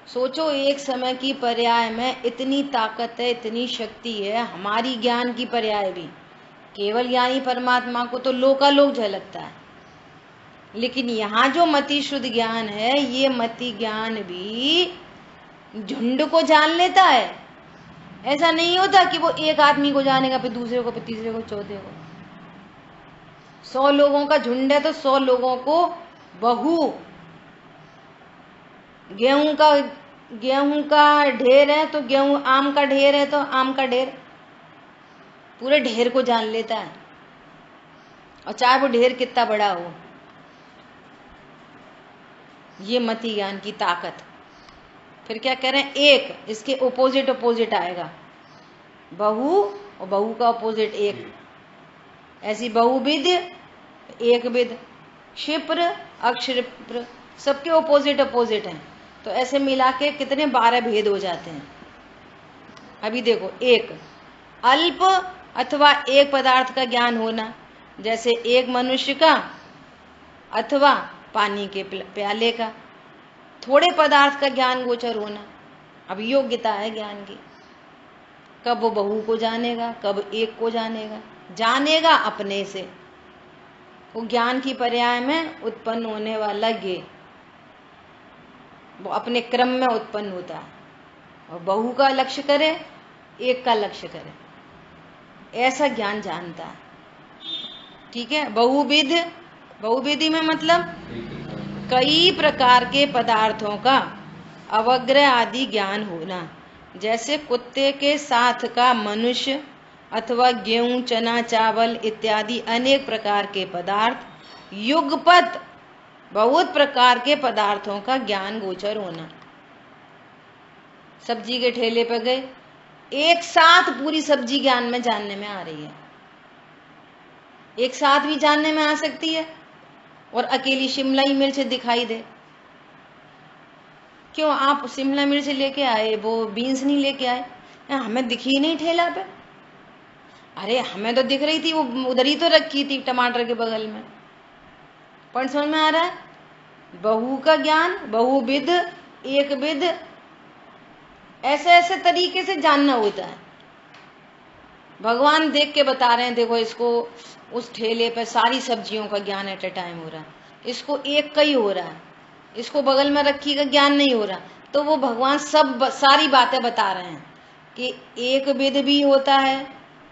[SPEAKER 1] सोचो एक समय की पर्याय में इतनी ताकत है, इतनी शक्ति है। हमारी ज्ञान की पर्याय भी, केवल ज्ञानी परमात्मा को तो लोकालोक झलकता है, लेकिन यहाँ जो मति शुद्ध ज्ञान है, ये मति ज्ञान भी झुंड को जान लेता है। ऐसा नहीं होता कि वो एक आदमी को जानेगा, फिर दूसरे को, फिर तीसरे को, चौथे को। 100 लोगों का झुंड है तो 100 लोगों को बहु, गेहूं का ढेर है तो गेहूं, आम का ढेर है तो आम का ढेर, पूरे ढेर को जान लेता है, और चाहे वो ढेर कितना बड़ा हो। ये मति ज्ञान की ताकत। फिर क्या कह रहे हैं, एक, इसके अपोजिट आएगा बहु, और बहु का अपोजिट एक। ऐसी बहुविध, एक विध, क्षिप्र, अक्षिप्र, सबके अपोजिट हैं। तो ऐसे मिला के कितने 12 भेद हो जाते हैं। अभी देखो, एक अल्प अथवा एक पदार्थ का ज्ञान होना, जैसे एक मनुष्य का अथवा पानी के प्याले का। थोड़े पदार्थ का ज्ञान गोचर होना। अब योग्यता है ज्ञान की, कब वो बहु को जानेगा, कब एक को जानेगा अपने से। वो ज्ञान की पर्याय में उत्पन्न होने वाला ये, वो अपने क्रम में उत्पन्न होता है, और बहु का लक्ष्य करे, एक का लक्ष्य करे, ऐसा ज्ञान जानता है। ठीक है। बहुविधि में मतलब कई प्रकार के पदार्थों का अवग्रह आदि ज्ञान होना, जैसे कुत्ते के साथ का मनुष्य अथवा गेहूं, चना, चावल इत्यादि अनेक प्रकार के पदार्थ, युगपत बहुत प्रकार के पदार्थों का ज्ञान गोचर होना। सब्जी के ठेले पर गए, एक साथ पूरी सब्जी ज्ञान में जानने में आ रही है, एक साथ भी जानने में आ सकती है, और अकेली शिमला ही मिर्च दिखाई दे। क्यों आप शिमला मिर्च लेके आए, वो बीन्स नहीं लेके आए? हमें दिखी नहीं ठेला पे। अरे हमें तो दिख रही थी, वो उधर ही तो रखी थी टमाटर के बगल में। पर समझ में आ रहा है? बहु का ज्ञान, बहुविध, एक विध, ऐसे ऐसे तरीके से जानना होता है। भगवान देख के बता रहे हैं, देखो इसको उस ठेले पे सारी सब्जियों का ज्ञान एट ए टाइम हो रहा है, इसको एक का ही हो रहा है, इसको बगल में रखी का ज्ञान नहीं हो रहा। तो वो भगवान सब सारी बातें बता रहे हैं कि एक विध भी होता है,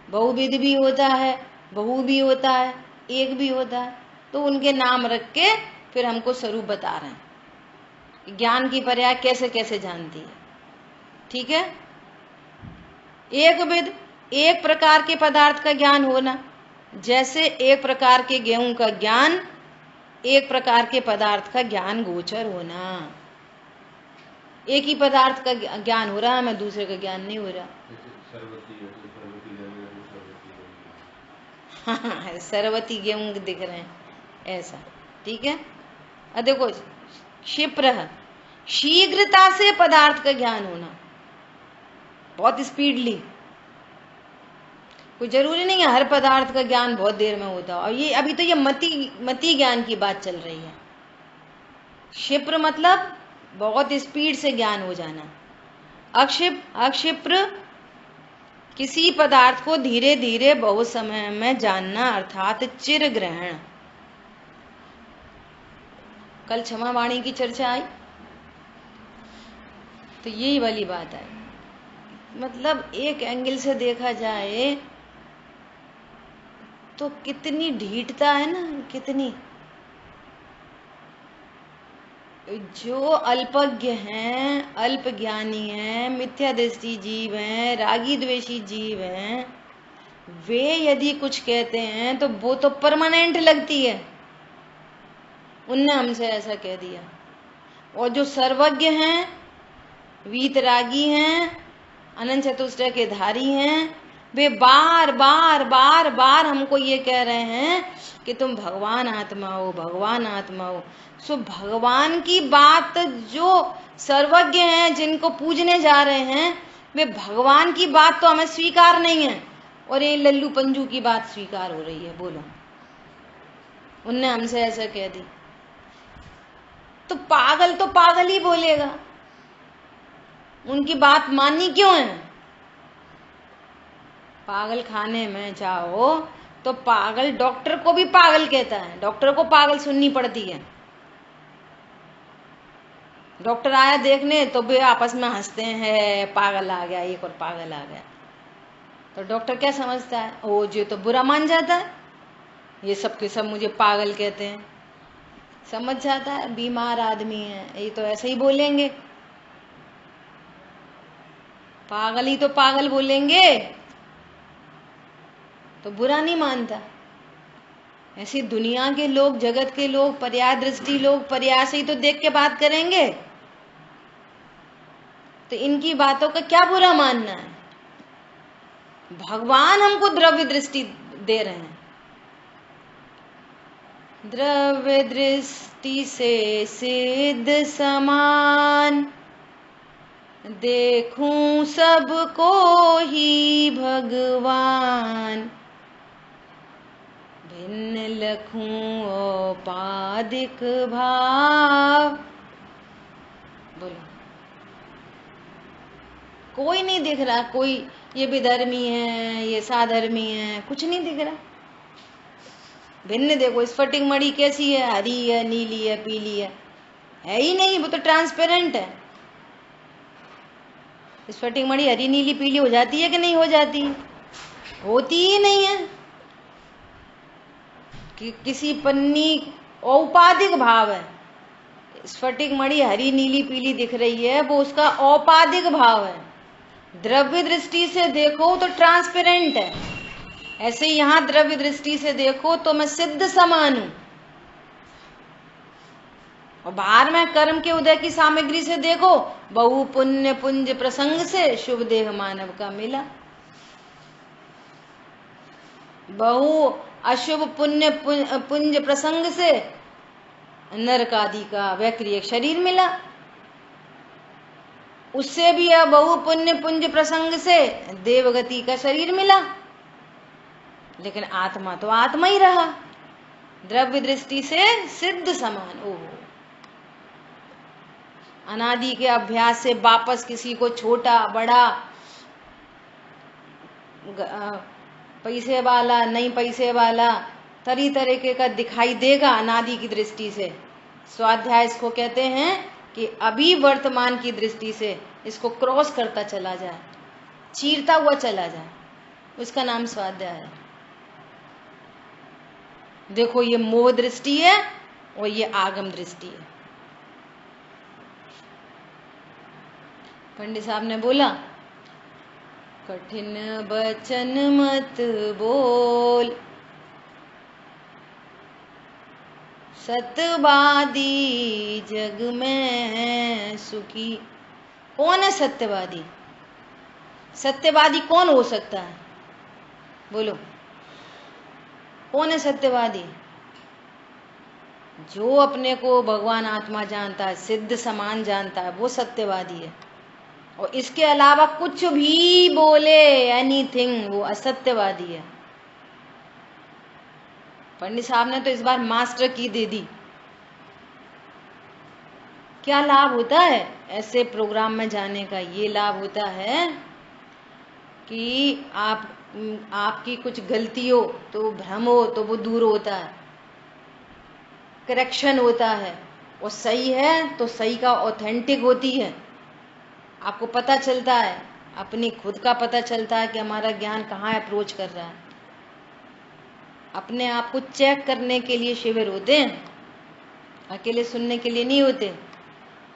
[SPEAKER 1] बहुविध भी होता है, बहु भी होता है, एक भी होता है। तो उनके नाम रख के फिर हमको स्वरूप बता रहे हैं, ज्ञान की पर्याय कैसे कैसे जानती है। ठीक है? एक विध, एक प्रकार के पदार्थ का ज्ञान होना, जैसे एक प्रकार के गेहूं का ज्ञान, एक प्रकार के पदार्थ का ज्ञान गोचर होना। एक ही पदार्थ का ज्ञान हो रहा है, हमें दूसरे का ज्ञान नहीं हो रहा। हाँ, सरवती गेहूं दिख रहे हैं ऐसा। ठीक है? अब देखो, क्षिप्र, शीघ्रता से पदार्थ का ज्ञान होना, बहुत स्पीडली। कोई जरूरी नहीं है हर पदार्थ का ज्ञान बहुत देर में होता। और ये अभी तो ये मति ज्ञान की बात चल रही है। क्षिप्र मतलब बहुत स्पीड से ज्ञान हो जाना। अक्षिप्र किसी पदार्थ को धीरे धीरे बहुत समय में जानना, अर्थात चिर ग्रहण। कल क्षमा वाणी की चर्चा आई तो यही वाली बात है। मतलब एक एंगल से देखा जाए तो कितनी ढीठता है ना, कितनी। जो अल्पज्ञ हैं, अल्प ज्ञानी हैं, मिथ्या दृष्टि जीव हैं, रागी द्वेषी जीव हैं, वे यदि कुछ कहते हैं तो वो तो परमानेंट लगती है, उनने हमसे ऐसा कह दिया। और जो सर्वज्ञ हैं, वीतरागी हैं, अनंत चतुष्टय के धारी हैं, वे बार बार बार बार हमको ये कह रहे हैं कि तुम भगवान आत्मा हो, भगवान आत्मा हो। सो भगवान की बात जो सर्वज्ञ हैं, जिनको पूजने जा रहे हैं, वे भगवान की बात तो हमें स्वीकार नहीं है, और ये लल्लू पंजू की बात स्वीकार हो रही है। बोलो, उनने हमसे ऐसा कह दी तो पागल ही बोलेगा। उनकी बात माननी क्यों है? पागल खाने में जाओ तो पागल डॉक्टर को भी पागल कहता है, डॉक्टर को पागल सुननी पड़ती है। डॉक्टर आया देखने तो वे आपस में हंसते हैं, पागल आ गया, एक और पागल आ गया। तो डॉक्टर क्या समझता है? ओ जो तो बुरा मान जाता है, ये सब के सब मुझे पागल कहते हैं। समझ जाता है बीमार आदमी है, ये तो ऐसे ही बोलेंगे, पागल ही तो पागल बोलेंगे, तो बुरा नहीं मानता। ऐसी दुनिया के लोग, जगत के लोग, पर्याय दृष्टि लोग पर्याय से ही तो देख के बात करेंगे, तो इनकी बातों का क्या बुरा मानना है? भगवान हमको द्रव्य दृष्टि दे रहे हैं। द्रव्य दृष्टि से सिद्ध समान, देखूं सबको ही भगवान, भिन्न लखूं औपाधिक भाव। बोलो, कोई नहीं दिख रहा, कोई ये विधर्मी है, ये साधर्मी है, कुछ नहीं दिख रहा। भिन्न देखो, स्फटिक मणि कैसी है? हरी है, नीली है, पीली है ही नहीं, वो तो ट्रांसपेरेंट है। स्फटिक मणि हरी, नीली, पीली हो जाती है कि नहीं हो जाती? होती ही नहीं है। कि किसी पन्नी औपाधिक भाव है, स्फटिक मणि हरी नीली पीली दिख रही है, वो उसका औपाधिक भाव है। द्रव्य दृष्टि से देखो तो ट्रांसपेरेंट है, ऐसे ही यहां द्रव्य दृष्टि से देखो तो मैं सिद्ध समान हूं, और बाहर में कर्म के उदय की सामग्री से देखो, बहु पुण्य पुंज प्रसंग से शुभ देह मानव का मिला। बहु अशुभ पुण्य पुंज प्रसंग से नरक आदि का वैक्रिय शरीर मिला, उससे भी बहु पुण्य पुंज प्रसंग से देवगति का शरीर मिला, लेकिन आत्मा तो आत्मा ही रहा, द्रव्य दृष्टि से सिद्ध समान। ओहो, अनादि के अभ्यास से वापस किसी को छोटा बड़ा, पैसे वाला नहीं पैसे वाला, तरह तरीके का दिखाई देगा अनादि की दृष्टि से। स्वाध्याय इसको कहते हैं कि अभी वर्तमान की दृष्टि से इसको क्रॉस करता चला जाए, चीरता हुआ चला जाए, उसका नाम स्वाध्याय है। देखो ये मोह दृष्टि है और ये आगम दृष्टि है। पंडित साहब ने बोला, कठिन बचन मत बोल, सत्यवादी जग में सुखी। कौन है सत्यवादी? सत्यवादी कौन हो सकता है? बोलो, कौन है सत्यवादी? जो अपने को भगवान आत्मा जानता है, सिद्ध समान जानता है, वो सत्यवादी है। और इसके अलावा कुछ भी बोले, एनीथिंग, वो असत्यवादी है। पंडित साहब ने तो इस बार मास्टर की दे दी। क्या लाभ होता है ऐसे प्रोग्राम में जाने का? ये लाभ होता है कि आपकी कुछ गलती हो तो, भ्रम हो तो वो दूर होता है, करेक्शन होता है, और सही है तो सही का ऑथेंटिक होती है। आपको पता चलता है, अपनी खुद का पता चलता है कि हमारा ज्ञान कहाँ अप्रोच कर रहा है। अपने आप को चेक करने के लिए शिविर होते हैं, अकेले सुनने के लिए नहीं होते।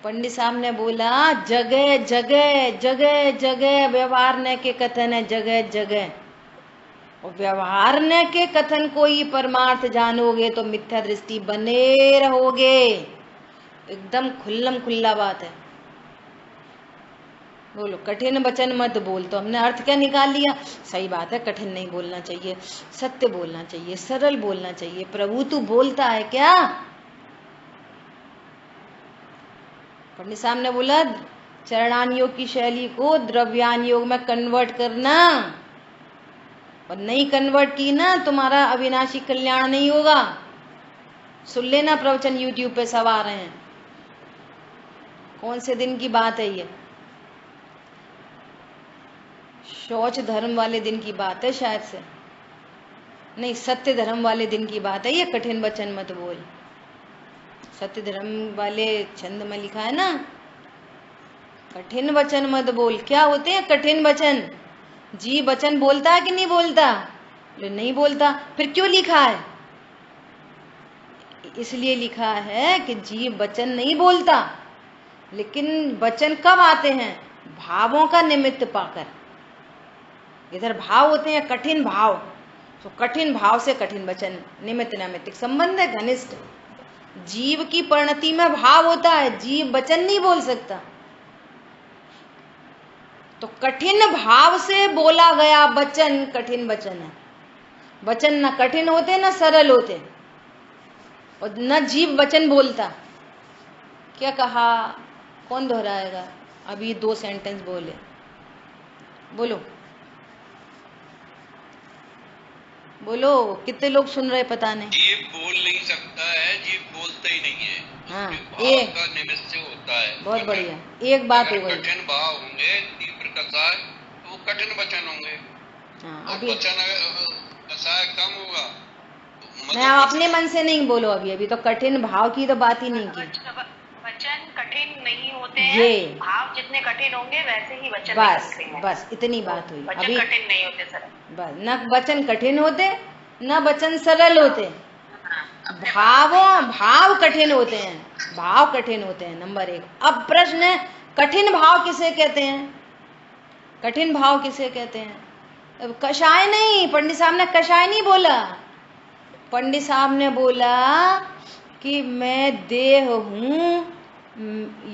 [SPEAKER 1] पंडित साहब ने बोला, जगह जगह जगह जगह व्यवहारने के कथन है, जगह जगह। और व्यवहारने के कथन को ही परमार्थ जानोगे तो मिथ्या दृष्टि बने रहोगे। एकदम खुल्लम खुल्ला बात है। बोलो, कठिन वचन मत बोल, तो हमने अर्थ क्या निकाल लिया? सही बात है, कठिन नहीं बोलना चाहिए, सत्य बोलना चाहिए, सरल बोलना चाहिए। प्रभु तू बोलता है क्या? पंडित साहब ने बोला, चरणान योग की शैली को द्रव्यान योग में कन्वर्ट करना, और नहीं कन्वर्ट की ना, तुम्हारा अविनाशी कल्याण नहीं होगा। सुन लेना, प्रवचन यूट्यूब पे सब आ रहे हैं। कौन से दिन की बात है ये? शौच धर्म वाले दिन की बात है शायद से, नहीं, सत्य धर्म वाले दिन की बात है ये। कठिन वचन मत बोल, सत्य धर्म वाले छंद में लिखा है ना, कठिन वचन मत बोल। क्या होते हैं कठिन वचन? जीव वचन बोलता है कि नहीं बोलता? नहीं बोलता, फिर क्यों लिखा है? इसलिए लिखा है कि जीव वचन नहीं बोलता, लेकिन वचन कब आते हैं? भावों का निमित्त पाकर। इधर भाव होते हैं कठिन भाव, तो कठिन भाव से कठिन वचन, निमित्त नैमित्तिक संबंध है, घनिष्ठ। जीव की परिणति में भाव होता है, जीव वचन नहीं बोल सकता। तो कठिन भाव से बोला गया वचन कठिन वचन है। वचन न कठिन होते न सरल होते, और न जीव वचन बोलता। क्या कहा? कौन दोहराएगा? अभी 2 सेंटेंस बोले, बोलो बोलो, कितने लोग सुन रहे पता नहीं।
[SPEAKER 3] जीव बोल नहीं सकता है, जीव बोलता ही नहीं है।
[SPEAKER 1] हाँ,
[SPEAKER 3] भाव का निमित्त से होता है।
[SPEAKER 1] बहुत बढ़िया, एक बात हो गई।
[SPEAKER 3] कठिन भाव होंगे, तीव्र कसाय, तो वो कठिन वचन होंगे।
[SPEAKER 1] हाँ,
[SPEAKER 3] और वचन कसाय कम होगा।
[SPEAKER 1] मैं अपने मन से नहीं बोलो, अभी तो कठिन भाव की तो बात ही नहीं की।
[SPEAKER 2] वचन कठिन नहीं होते हैं,
[SPEAKER 1] ये
[SPEAKER 2] भाव जितने कठिन होंगे वैसे ही वचन
[SPEAKER 1] बस
[SPEAKER 2] निकलते हैं।
[SPEAKER 1] बस इतनी बात हुई।
[SPEAKER 2] वचन
[SPEAKER 1] अभी
[SPEAKER 2] कठिन नहीं होते सर,
[SPEAKER 1] बस न वचन कठिन होते न वचन सरल होते। भाव कठिन होते हैं, भाव कठिन होते हैं, नंबर 1। अब प्रश्न है, कठिन भाव किसे कहते हैं? कठिन भाव किसे कहते हैं? अब कषाय नहीं, पंडित साहब ने कषाय नहीं बोला। पंडित साहब ने बोला कि मैं देह हूं,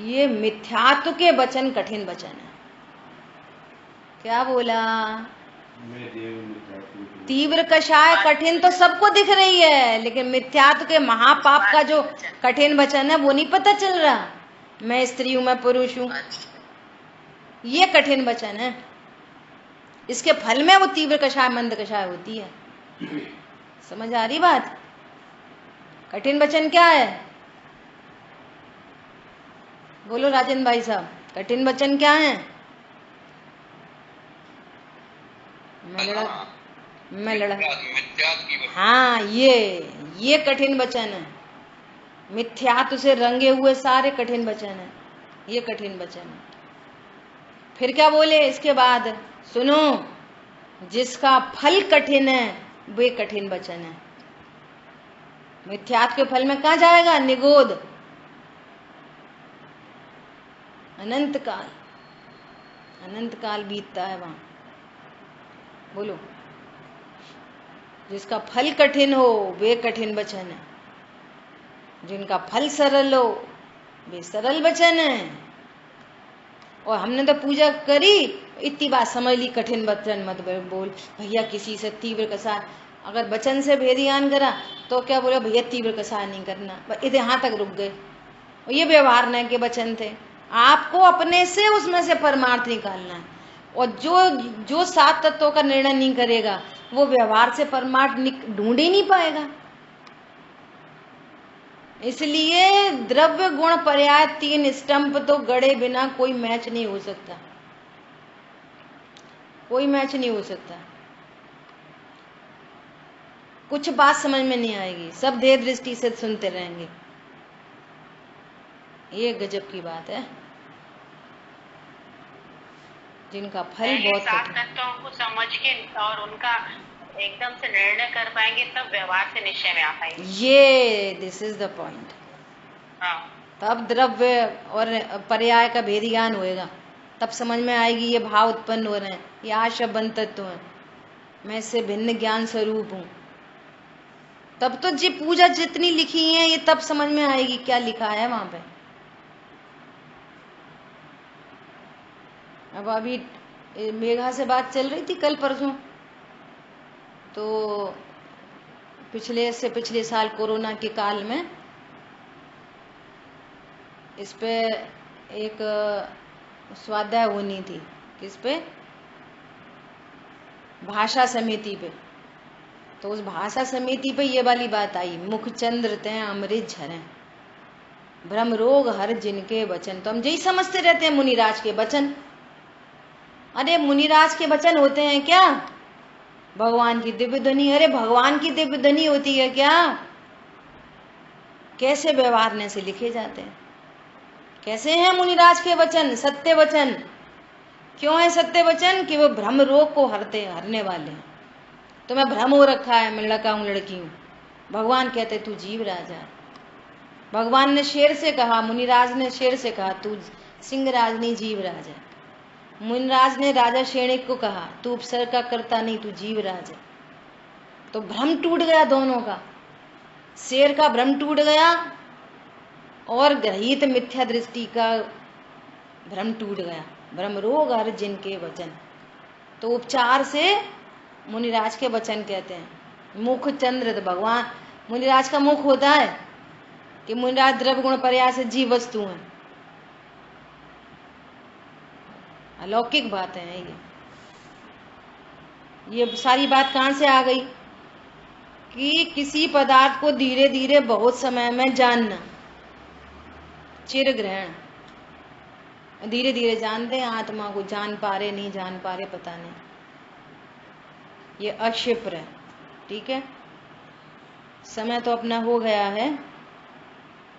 [SPEAKER 1] ये मिथ्यात्व के वचन कठिन वचन है। क्या बोला? तीव्र कषाय कठिन तो सबको दिख रही है, लेकिन मिथ्यात्व के महापाप का जो कठिन वचन है वो नहीं पता चल रहा। मैं स्त्री हूं, मैं पुरुष हूं, ये कठिन वचन है। इसके फल में वो तीव्र कषाय मंद कषाय होती है। समझ आ रही बात? कठिन वचन क्या है? बोलो राजेंद्र भाई साहब, कठिन वचन क्या है? मैं लड़ा हाँ, ये कठिन वचन है। मिथ्यात्व से रंगे हुए सारे कठिन वचन है, ये कठिन वचन है। फिर क्या बोले इसके बाद? सुनो, जिसका फल कठिन है वे कठिन वचन है। मिथ्यात्व के फल में कहाँ जाएगा? निगोद, अनंत काल, अनंत काल बीतता है वहां। बोलो, जिसका फल कठिन हो वे कठिन वचन है, जिनका फल सरल हो वे सरल वचन है। और हमने तो पूजा करी, इतनी बात समझ ली, कठिन वचन मत बोल भैया। किसी से तीव्र कषाय, अगर वचन से भेद ज्ञान करा तो क्या बोला? भैया तीव्र कषाय नहीं करना, इधर यहाँ तक रुक गए। और ये व्यवहार न के वचन थे। आपको अपने से उसमें से परमार्थ निकालना है। और जो 7 तत्वों का निर्णय नहीं करेगा वो व्यवहार से परमार्थ ढूंढ ही नहीं पाएगा। इसलिए द्रव्य गुण पर्याय 3 स्टंप तो गड़े बिना कोई मैच नहीं हो सकता, कोई मैच नहीं हो सकता। कुछ बात समझ में नहीं आएगी, सब देह दृष्टि से सुनते रहेंगे। ये गजब की बात है। जिनका फल बहुत
[SPEAKER 4] 7 तत्वों को समझ के और उनका एकदम से निर्णय कर पाएंगे तब व्यवहार से निश्चय में आ पाएंगे।
[SPEAKER 1] ये दिस इज द पॉइंट। तब द्रव्य और पर्याय का भेद ज्ञान होएगा, तब समझ में आएगी ये भाव उत्पन्न हो रहे हैं, ये आशय बंध तत्व है, मैं इससे भिन्न ज्ञान स्वरूप हूं। तब तो जी पूजा जितनी लिखी है ये तब समझ में आएगी क्या लिखा है वहां पे। अब अभी मेघा से बात चल रही थी कल परसों, तो पिछले साल कोरोना के काल में इस पे एक स्वाध्याय होनी थी। किस पे? भाषा समिति पे। तो उस भाषा समिति पे ये वाली बात आई, मुख चंद्र तय अमृत झरें, भ्रम रोग हर जिनके वचन। तो हम यही समझते रहते हैं मुनिराज के वचन। अरे मुनिराज के वचन होते हैं क्या? भगवान की दिव्य ध्वनि। अरे भगवान की दिव्य ध्वनि होती है क्या? कैसे व्यवहारने से लिखे जाते हैं। कैसे हैं मुनिराज के वचन? सत्य वचन। क्यों है सत्य वचन? कि वो भ्रम रोग को हरने वाले हैं। तो मैं भ्रम हो रखा है, मैं लड़का हूं लड़की हूं। भगवान कहते तू जीव राजा। भगवान ने शेर से कहा, मुनिराज ने शेर से कहा तू सिंह राज नहीं जीव राजा। मुनिराज ने राजा शेणिक को कहा तू उपसर्ग का करता नहीं, तू जीव राज है। तो भ्रम टूट गया दोनों का। शेर का भ्रम टूट गया और ग्रहित मिथ्या दृष्टि का भ्रम टूट गया। भ्रम रोग हर जिनके वचन। तो उपचार से मुनिराज के वचन कहते हैं। मुख चंद्र, तो भगवान मुनिराज का मुख होता है कि मुनिराज द्रव्य गुण पर्याय से जीव वस्तु है। अलौकिक बातें हैं ये सारी बात कहां से आ गई? कि किसी पदार्थ को धीरे धीरे बहुत समय में जानना, चिर ग्रहण, धीरे धीरे जानते हैं आत्मा को, जान पा रहे नहीं जान पा रहे पता नहीं, ये अक्षिप्र है। ठीक है, समय तो अपना हो गया है।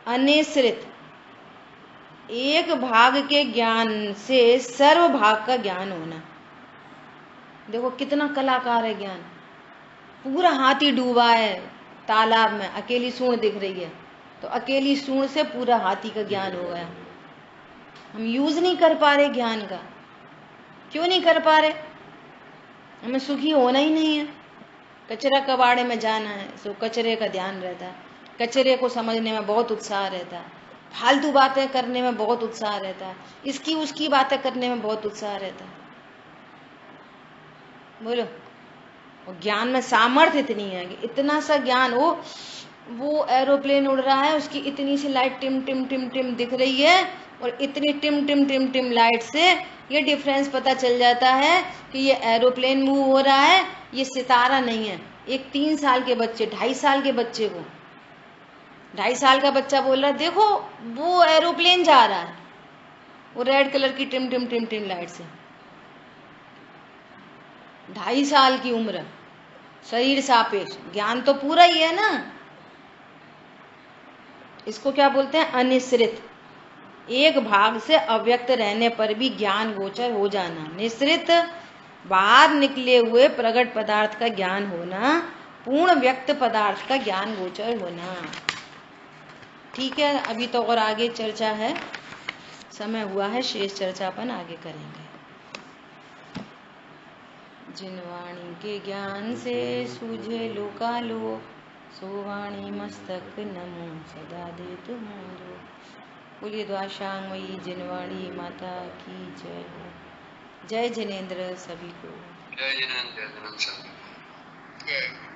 [SPEAKER 1] अनिश्रित एक भाग के ज्ञान से सर्व भाग का ज्ञान होना। देखो कितना कलाकार है ज्ञान, पूरा हाथी डूबा है तालाब में अकेली सूंड दिख रही है, तो अकेली सूंड से पूरा हाथी का ज्ञान हो गया। हम यूज नहीं कर पा रहे ज्ञान का। क्यों नहीं कर पा रहे? हमें सुखी होना ही नहीं है। कचरा कबाड़े में जाना है, सो कचरे का ध्यान रहता है, कचरे को समझने में बहुत उत्साह रहता है, फालतू बातें करने में बहुत उत्साह रहता है, इसकी उसकी बातें करने में बहुत उत्साह रहता है। बोलो, और ज्ञान में सामर्थ्य इतनी है कि इतना सा ज्ञान हो, वो एरोप्लेन उड़ रहा है, उसकी इतनी सी लाइट टिम टिम टिम टिम दिख रही है, और इतनी टिम टिम टिम टिम लाइट से ये डिफरेंस पता चल जाता है कि ये एरोप्लेन मूव हो रहा है, ये सितारा नहीं है। एक 3 साल के बच्चे, 2.5 साल के बच्चे को, 2.5 साल का बच्चा बोल रहा है देखो वो एरोप्लेन जा रहा है, वो रेड कलर की टिम टिम टिम टिम लाइट से। 2.5 साल की उम्र, शरीर सापेक्ष, ज्ञान तो पूरा ही है ना। इसको क्या बोलते हैं? अनिश्रित। एक भाग से अव्यक्त रहने पर भी ज्ञान गोचर हो जाना। निश्रित, बाहर निकले हुए प्रकट पदार्थ का ज्ञान होना, पूर्ण व्यक्त पदार्थ का ज्ञान गोचर होना। ठीक है, अभी तो और आगे चर्चा है, समय हुआ है, शेष चर्चा अपन आगे करेंगे। जिन वाणी के ज्ञान से सूझे लोकालोक, सो वाणी मस्तक नमो सदा दे तुम्हारो। बोलिए द्वाशांगमयी जिनवाणी माता की जय हो। जय जिनेंद्र सभी को।
[SPEAKER 3] जय जिनेंद्र, जय जिनेंद्र सभी को। जय।